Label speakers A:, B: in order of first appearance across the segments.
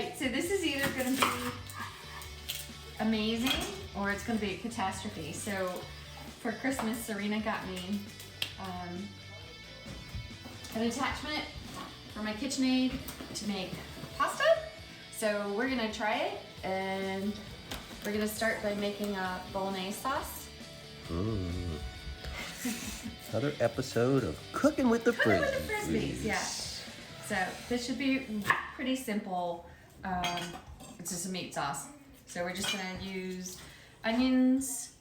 A: right, so this is either gonna be amazing or it's gonna be a catastrophe. So for Christmas, Serena got me an attachment for my KitchenAid to make pasta. So we're gonna try it, and we're gonna start by making a bolognese sauce.
B: Another episode of Cooking with the Frisbys.
A: Cooking with the Frisbys, yeah. So this should be pretty simple. It's just a meat sauce. So we're just gonna use onions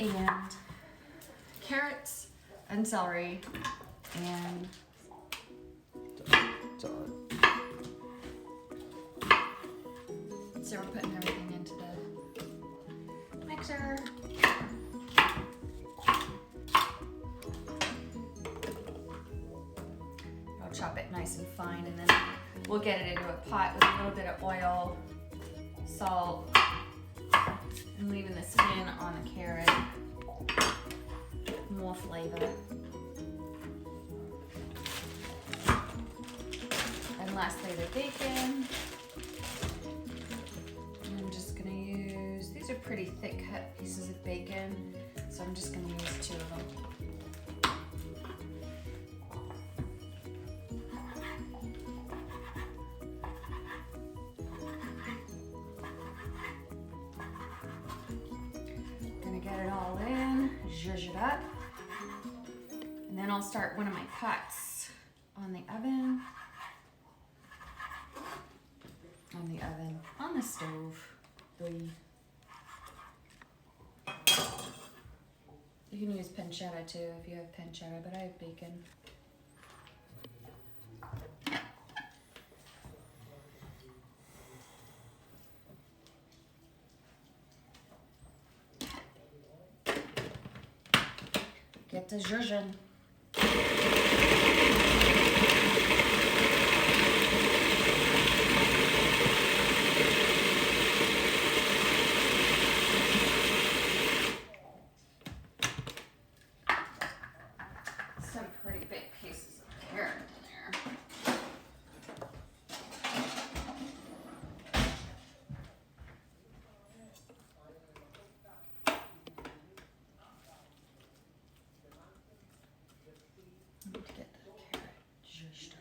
A: and carrots and celery and
B: It's on.
A: so we're putting everything into the mixer. I'll chop it nice and fine, and then we'll get it into a pot with a little bit of oil, salt, and leaving the skin on the carrot. More flavor. And lastly, the bacon. And I'm just gonna use, these are pretty thick cut pieces of bacon, so I'm just gonna use 2 of them. Get it all in, zhuzh it up, and then I'll start one of my pots on the stove. You can use pancetta too if you have pancetta, but I have bacon. Get the zhuzhin. Some pretty big pieces of carrot in there. To get the carrot zhuzhed up.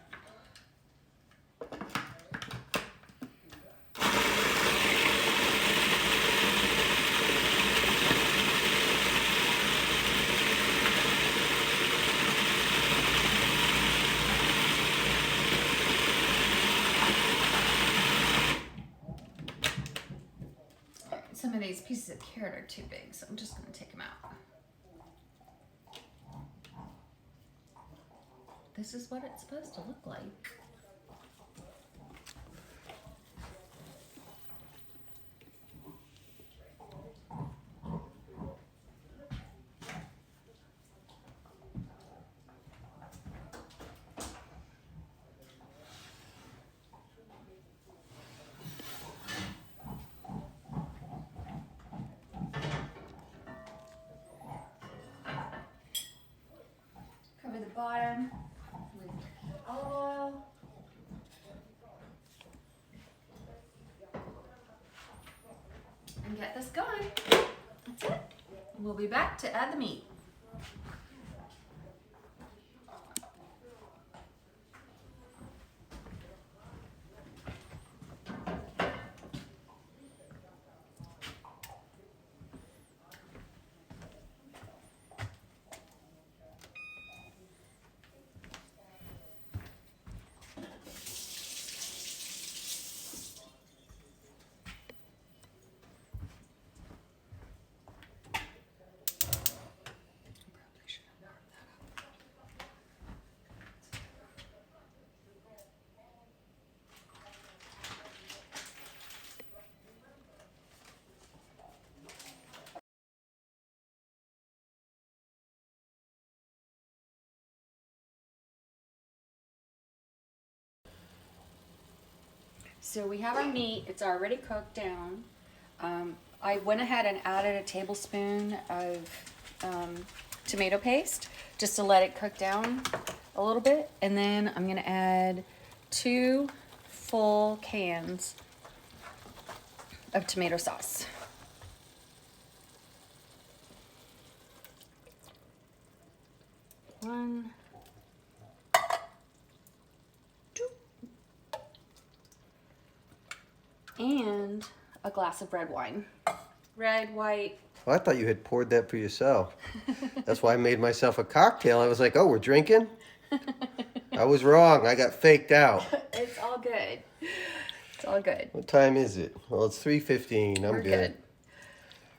A: Some of these pieces of carrot are too big, so I'm just going to take them out. This is what it's supposed to look like. Cover the bottom with olive oil. And get this going. That's it. We'll be back to add the meat. So we have our meat, it's already cooked down. I went ahead and added a tablespoon of tomato paste just to let it cook down a little bit. And then I'm gonna add 2 full cans of tomato sauce. One, two, and a glass of red wine. Red, white.
B: Well, I thought you had poured that for yourself. That's why I made myself a cocktail. I was like, oh, we're drinking? I was wrong. I got faked out.
A: It's all good. It's all good.
B: What time is it? Well, it's 3:15. I'm
A: We're
B: good.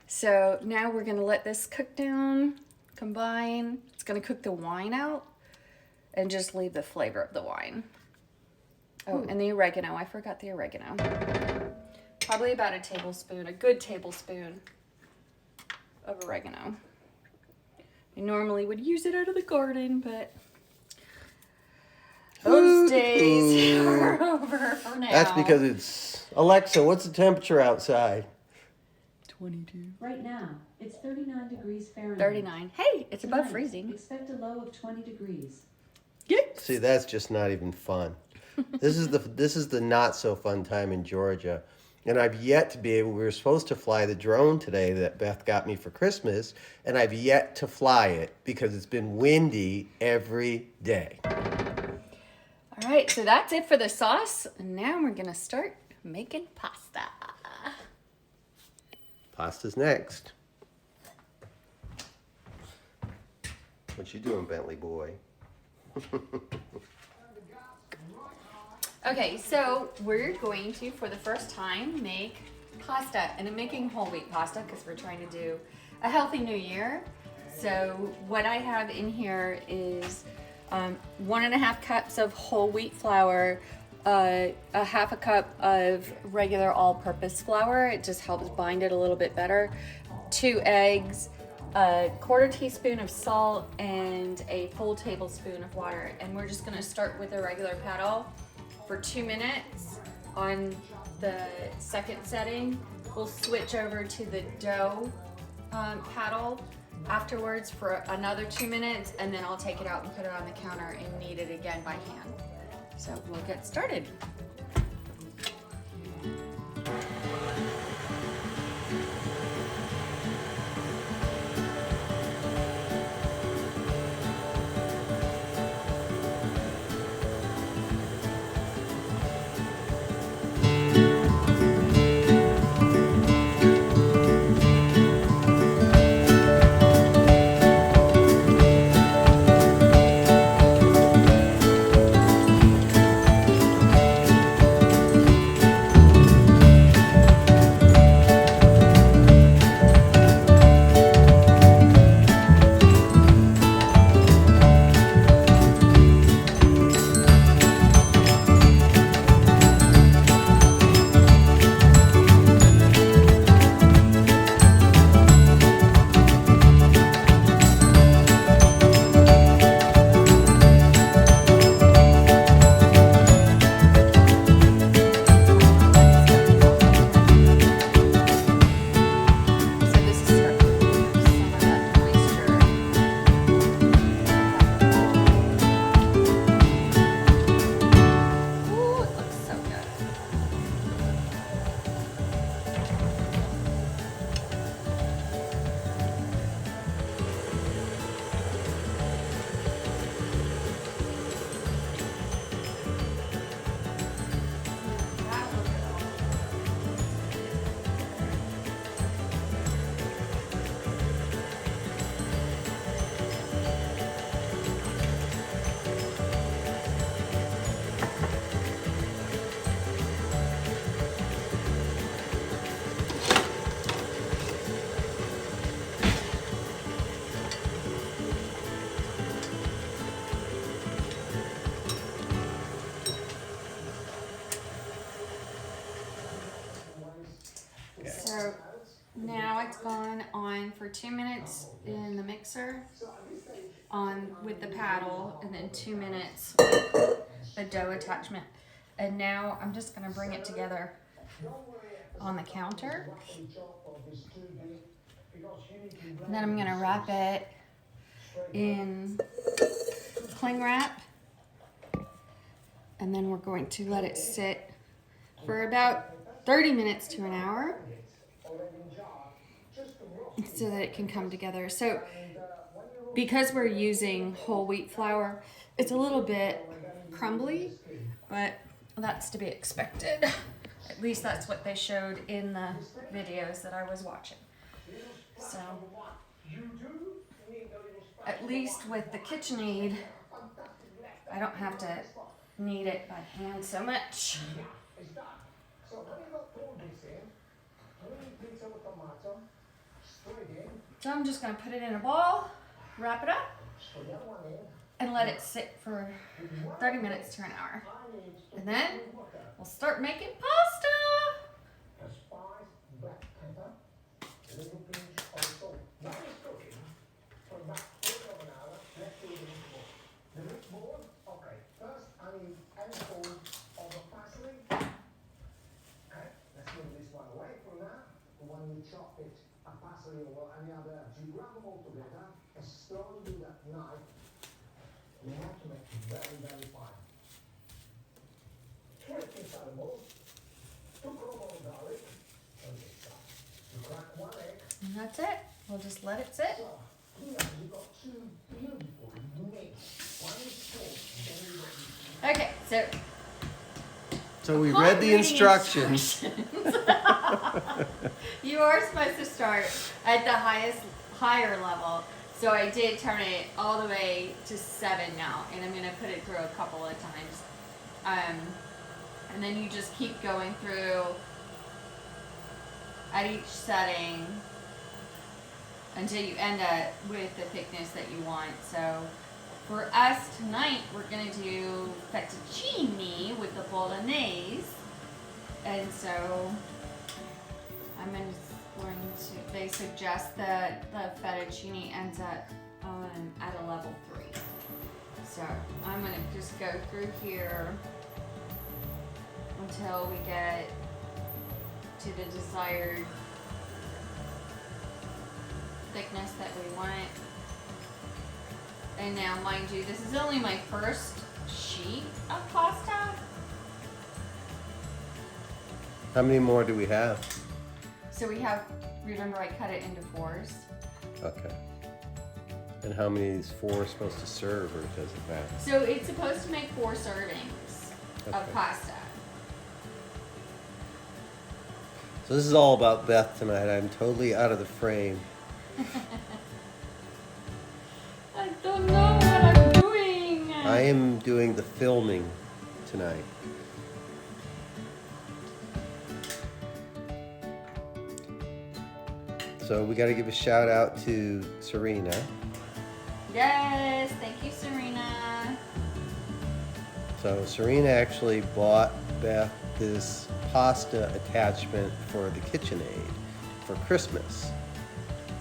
A: So now we're gonna let this cook down, combine. It's gonna cook the wine out and just leave the flavor of the wine. Oh, and the oregano. I forgot the oregano. Probably about a tablespoon, a good tablespoon of oregano. I normally would use it out of the garden, but those days are over for now.
B: That's because it's... Alexa, what's the temperature outside?
A: 22.
C: Right now, it's 39 degrees Fahrenheit.
A: 39. Hey, it's above
C: Tonight,
A: freezing.
C: Expect a low of 20 degrees.
A: Yes.
B: See, that's just not even fun. This is the not so fun time in Georgia. And I've yet to be able, we were supposed to fly the drone today that Beth got me for Christmas, and I've yet to fly it because it's been windy every day.
A: All right, so that's it for the sauce. And now we're gonna start making pasta.
B: Pasta's next. What you doing, Bentley boy?
A: Okay, so we're going to, for the first time, make pasta. And I'm making whole wheat pasta because we're trying to do a healthy new year. So what I have in here is 1.5 cups of whole wheat flour, a half a cup of regular all-purpose flour. It just helps bind it a little bit better. 2 eggs, a 1/4 teaspoon of salt, and a full tablespoon of water. And we're just gonna start with a regular paddle for 2 minutes on the second setting. We'll switch over to the dough paddle afterwards for another 2 minutes, and then I'll take it out and put it on the counter and knead it again by hand. So we'll get started. So now it's gone on for 2 minutes in the mixer on with the paddle, and then 2 minutes with the dough attachment. And now I'm just gonna bring it together on the counter. And then I'm gonna wrap it in cling wrap. And then we're going to let it sit for about 30 minutes to an hour so that it can come together. So because we're using whole wheat flour, it's a little bit crumbly, but that's to be expected. At least that's what they showed in the videos that I was watching. So at least with the KitchenAid, I don't have to knead it by hand so much. So I'm just going to put it in a ball, wrap it up, and let it sit for 30 minutes to an hour. And then we'll start making pasta.
D: Chop it, a parsley or any other, you grab them all together and slowly with that knife, you have to make it very, very fine. 20 inside the mold, 2 cloves of garlic, and this stuff. You crack 1 egg.
A: And that's it. We'll just let it sit.
D: So, here you got 2 beautiful mix. One is short, then you got
A: Okay, so
B: we
A: upon
B: read the
A: reading
B: instructions.
A: You are supposed to start at the higher level. So I did turn it all the way to 7 now, and I'm gonna put it through a couple of times. And then you just keep going through at each setting until you end up with the thickness that you want. So for us tonight, we're gonna do fettuccine with the bolognese, and so I'm going to. They suggest that the fettuccine ends up at a level 3. So I'm gonna just go through here until we get to the desired thickness that we want. And now, mind you, this is only my first sheet of pasta.
B: How many more do we have?
A: So we have, remember I cut it into 4s.
B: Okay. And how many is 4 supposed to serve, or does it matter?
A: So it's supposed to make 4 servings
B: Okay.
A: of pasta.
B: So this is all about Beth tonight. I'm totally out of the frame.
A: I don't know what I'm doing.
B: I am doing the filming tonight. So we got to give a shout out to Serena.
A: Yes, thank you, Serena.
B: So Serena actually bought Beth this pasta attachment for the KitchenAid for Christmas.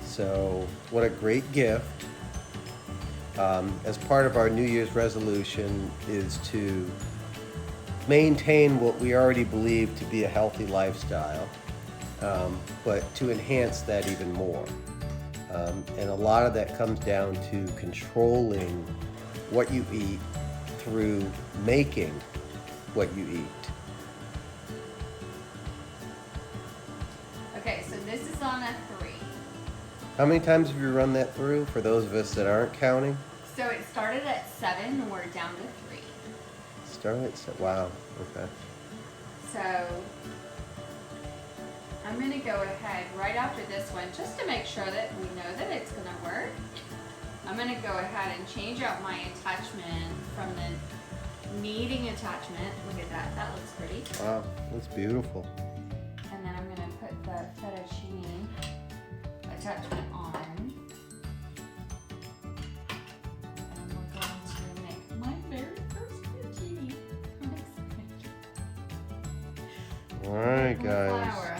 B: So what a great gift. As part of our New Year's resolution is to maintain what we already believe to be a healthy lifestyle, but to enhance that even more. And a lot of that comes down to controlling what you eat through making what you eat.
A: Okay, so this is on a 3.
B: How many times have you run that through for those of us that aren't counting?
A: So it started at 7 and we're down to 3.
B: Wow, okay.
A: So I'm gonna go ahead right after this one, just to make sure that we know that it's gonna work. I'm gonna go ahead and change out my attachment from the kneading attachment. Look at that, that looks pretty.
B: Wow, that's beautiful.
A: And then I'm gonna put the fettuccine attachment on. And we're going to make my very first fettuccine. I'm excited.
B: All right,
A: With
B: guys.
A: flour.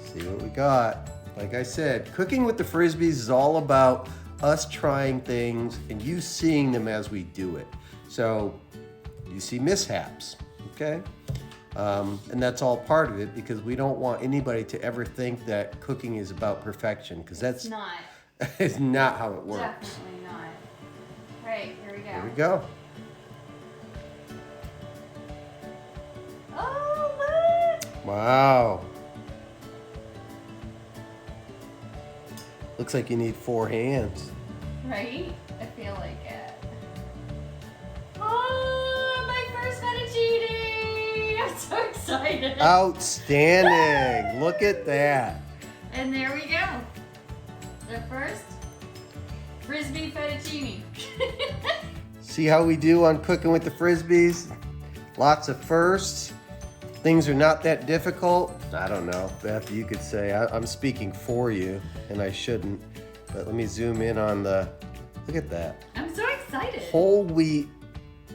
B: See what we got. Like I said, cooking with the Frisbees is all about us trying things and you seeing them as we do it. So you see mishaps, okay? And that's all part of it, because we don't want anybody to ever think that cooking is about perfection, because that's
A: Not.
B: is not how it works.
A: Definitely not. All right, here we go.
B: Here we go. Wow. Looks like you need 4 hands.
A: Right? I feel like it. Oh, my first fettuccine! I'm so excited.
B: Outstanding. Look at that.
A: And there we go. The first Frisby fettuccine.
B: See how we do on Cooking with the Frisbees? Lots of firsts. Things are not that difficult. I don't know, Beth, you could say. I'm speaking for you, and I shouldn't. But let me zoom in on the, look at that.
A: I'm so excited.
B: Whole wheat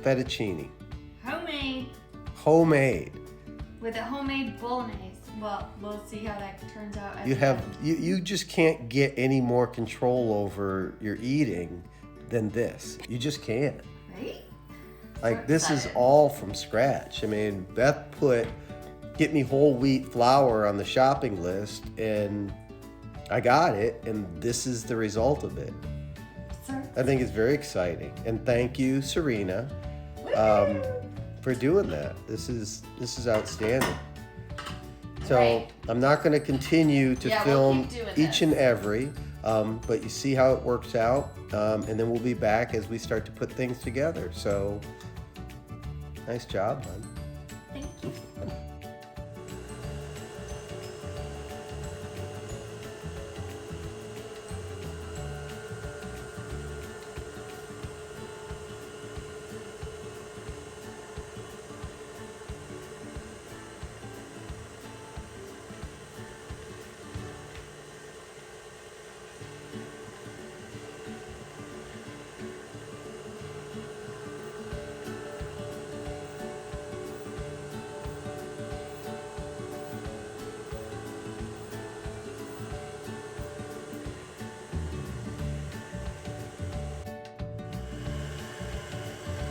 B: fettuccine.
A: Homemade
B: Homemade.
A: with a homemade bolognese. Well, we'll see how that turns out. At
B: You
A: the
B: have
A: end.
B: you just can't get any more control over your eating than this. You just can't.
A: Right?
B: Like,
A: So
B: this is
A: excited.
B: all from scratch. I mean, Beth put get me whole wheat flour on the shopping list, and I got it, and this is the result of it.
A: So
B: I think it's very exciting, and thank you, Serena, for doing that. This is outstanding. So
A: Right.
B: I'm not going to continue to
A: Yeah, we'll
B: film
A: keep doing
B: each
A: this.
B: and every, but you see how it works out, and then we'll be back as we start to put things together. So nice job, hon.
A: thank you.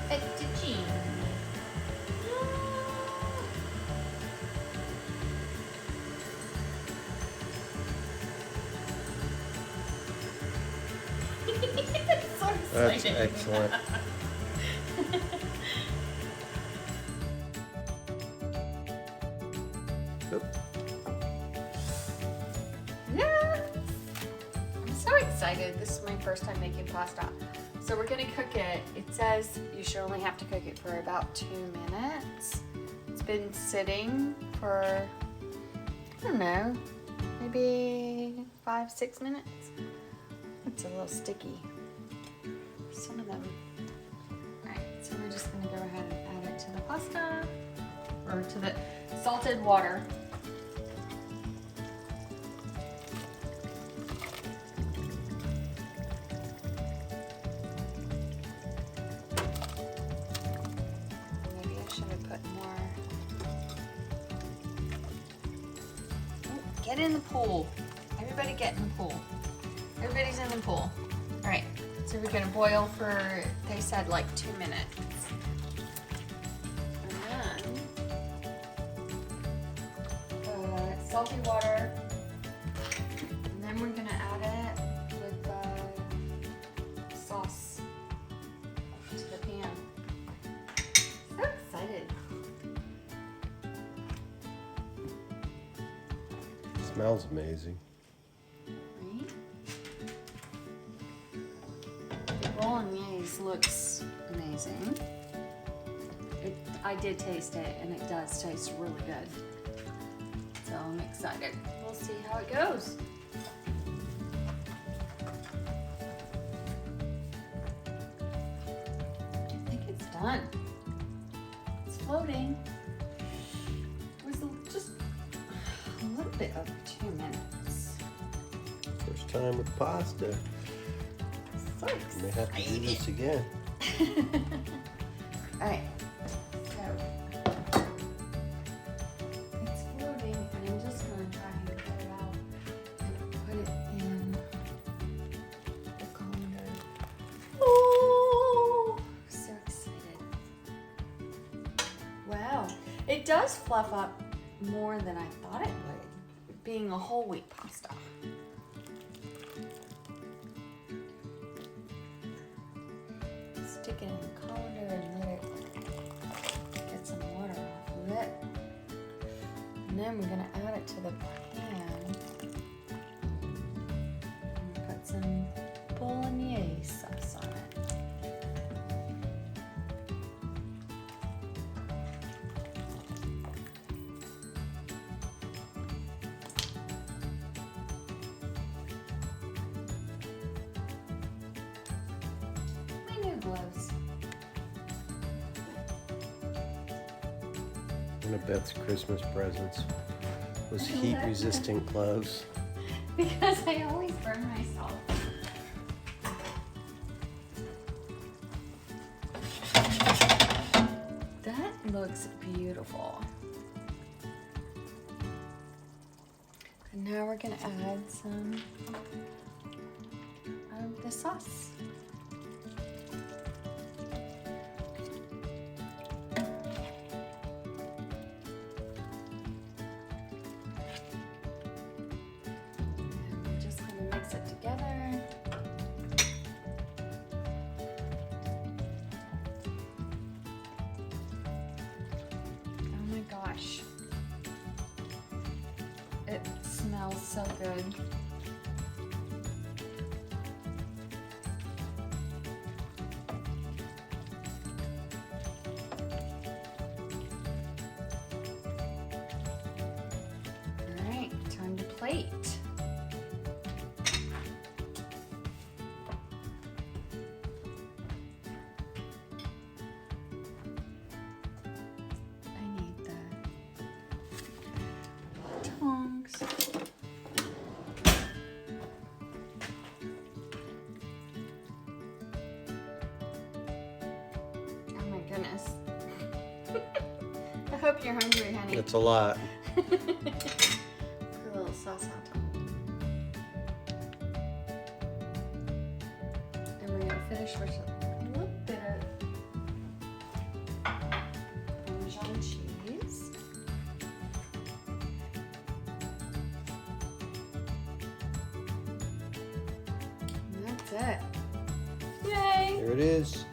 A: Fettuccine. It's so
B: That's
A: exciting.
B: excellent. Oop.
A: Yeah. I'm so excited. This is my first time making pasta. So we're gonna cook it. It says you should only have to cook it for about 2 minutes. It's been sitting for, I don't know, maybe 5-6 minutes. It's a little sticky. Some of them. Alright, so we're just gonna go ahead and add it to the pasta, or to the salted water. Maybe I should have put more. Oh, get in the pool. Everybody get in the pool. Everybody's in the pool. All right, so we're gonna boil for, they said like 2 minutes. And then salty water. And then we're gonna add it with sauce to the pan. So excited.
B: Smells amazing.
A: Right? The bolognese looks amazing. I did taste it, and it does taste really good. So I'm excited. We'll see how it goes. I think it's done. It's floating. It was just a little bit over 2 minutes.
B: First time with pasta.
A: So
B: We may have to do this again.
A: Alright, so it's floating, and I'm just going to try and cut it out and put it in the colander. Oh, so excited. Wow, it does fluff up more than I thought it would, being a whole wheat pasta. Stick it in the colander and let it get some water off of it. And then we're gonna add it to the pan. And put some bolognese sauce on it. My new gloves.
B: One of Beth's Christmas presents was
A: I love
B: heat-resistant gloves.
A: Because I always burn myself. That looks beautiful. And now we're gonna add some of the sauce. Just gonna mix it together. Oh my gosh. It smells so good. All right, time to plate. I need the tongs. Oh my goodness. I hope you're hungry, honey.
B: It's a lot.
A: Put a little sauce on top. And we're gonna finish with a little bit of Parmesan cheese. And that's it. Yay!
B: Here it is.